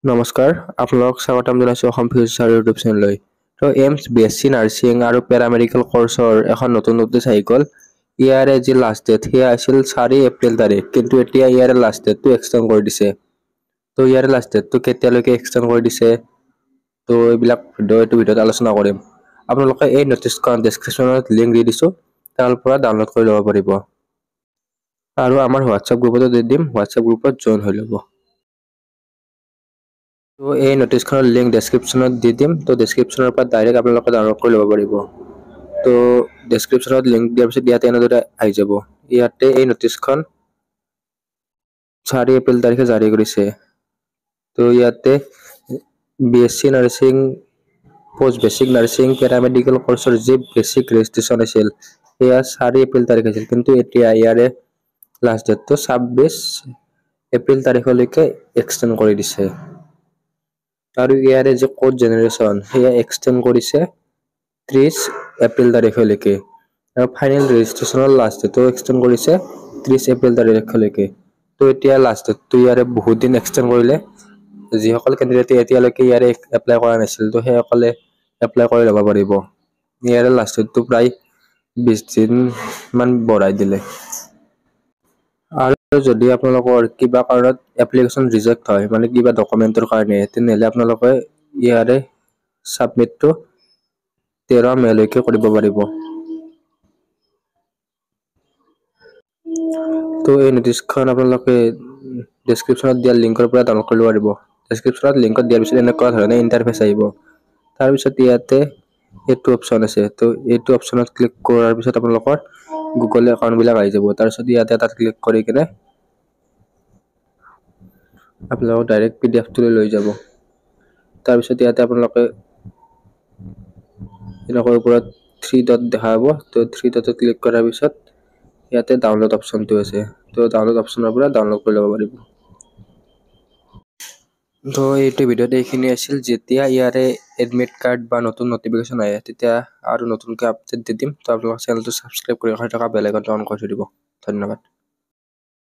নমস্কাৰ আপোনালোক স্বাগতম জনাইছো অসম ফিউচাৰ ইউটিউব চেনেললৈ। তো এইমছ বিএছচি নাৰ্ছিং আৰু পেৰামেডিকেল কোৰ্চৰ এখন নতুন নোটিছ আহি গ'ল। ইয়াৰে যি লাষ্ট ডেট সেয়া আছিল 4 এপ্ৰিল তাৰিখ, কিন্তু এতিয়া ইয়াৰে লাষ্ট ডেটটো এক্সটেণ্ড কৰি দিছে। তো ইয়াৰে লাষ্ট ডেটটো কেতিয়ালৈকে এক্সটেণ্ড কৰি দিছে, তো এইবিলাক ভিডিঅ'ত আলোচনা কৰিম। আপোনালোকে এই নটিছখন ডেছক্ৰিপশ্যনত লিংক দি দিছোঁ, তাৰ পৰা ডাউনলোড কৰি ল'ব পাৰিব। আৰু আমাৰ হোৱাটছএপ গ্ৰুপতো দি দিম, হোৱাটছএপ গ্ৰুপত জইন হৈ ল'ব। তো এই নটিছখনৰ লিংক ডেছক্ৰিপশ্যনত দি দিম, তো ডেছক্ৰিপশ্যনৰ পৰা ডাইৰেক্ট আপোনালোকে ডাউনলোড কৰি ল'ব পাৰিব। তো ডেছক্ৰিপশ্যনত লিংক দিয়াৰ পিছত ইয়াতে এনেদৰে আহি যাব। ইয়াতে এই নটিছখন 4 এপ্ৰিল তাৰিখে জাৰি কৰিছে। তো ইয়াতে BSc nursing, post basic nursing, paramedical কোৰ্চৰ যি বেচিক ৰেজিষ্ট্ৰেশ্যন আছিল সেয়া 4 এপ্ৰিল তাৰিখ আছিল, কিন্তু এতিয়া ইয়াৰে লাষ্ট ডেটটো 26 এপ্ৰিল তাৰিখলৈকে এক্সটেণ্ড কৰি দিছে। আৰু ইয়াৰে যে কোড জেনেৰেশ্যন সেয়া এক্সটেণ্ড কৰিছে 30 এপ্ৰিল তাৰিখলৈকে। আৰু ফাইনেল ৰেজিষ্ট্ৰেশ্যনৰ লাষ্ট ডেটো এক্সটেণ্ড কৰিছে 30 এপ্ৰিল তাৰিখলৈকে। তো এতিয়া লাষ্ট ডেটটো ইয়াৰে বহুত দিন এক্সটেণ্ড কৰিলে। যিসকল কেণ্ডিডেটে এতিয়ালৈকে ইয়াৰে এপ্লাই কৰা নাছিল, তো সেইসকলে এপ্লাই কৰি ল'ব পাৰিব। ইয়াৰে লাষ্ট ডেটটো প্ৰায় 20 দিন মান বঢ়াই দিলে। আৰু যদি আপোনালোকৰ কিবা কাৰণত এপ্লিকেশ্যন ৰিজেক্ট হয়, মানে কিবা ডকুমেণ্টৰ কাৰণে, তেনেহ'লে আপোনালোকে ইয়াৰে ছাবমিটটো 13 মেলৈকে কৰিব পাৰিব। তো এই নটিছখন আপোনালোকে ডেছক্ৰিপশ্যনত দিয়া লিংকৰ পৰা ডাউনলোড কৰিব পাৰিব। ডেছক্ৰিপশ্যনত লিংকত দিয়াৰ পিছত এনেকুৱা ধৰণে ইণ্টাৰফেচ আহিব। তাৰপিছত ইয়াতে এইটো অপশ্যন আছে, তো এইটো অপশ্যনত ক্লিক কৰাৰ পিছত আপোনালোকৰ গুগল একাউণ্টবিলাক আহি যাব। তাৰপিছত ইয়াতে তাত ক্লিক কৰি কিনে আপোনালোকক ডাইৰেক্ট PDF-টোলৈ লৈ যাব। তাৰপিছত ইয়াতে আপোনালোকে এনেকৈ ওপৰত 3 ডট দেখা পাব, তো 3 ডটত ক্লিক কৰাৰ পিছত ইয়াতে ডাউনলোড অপশ্যনটো আছে, তো ডাউনলোড অপশ্যনৰ পৰা ডাউনলোড কৰি ল'ব পাৰিব। তো এইটো ভিডিঅ'ত এইখিনি আছিল। যেতিয়া ইয়াৰে এডমিট কাৰ্ড বা নতুন নটিফিকেশ্যন আহে, তেতিয়া আৰু নতুনকৈ আপডেট দি দিম। তো আপোনালোকৰ চেনেলটো ছাবস্ক্ৰাইব কৰি থকা বেল আইকনটো অন কৰি থৈ দিব। ধন্যবাদ।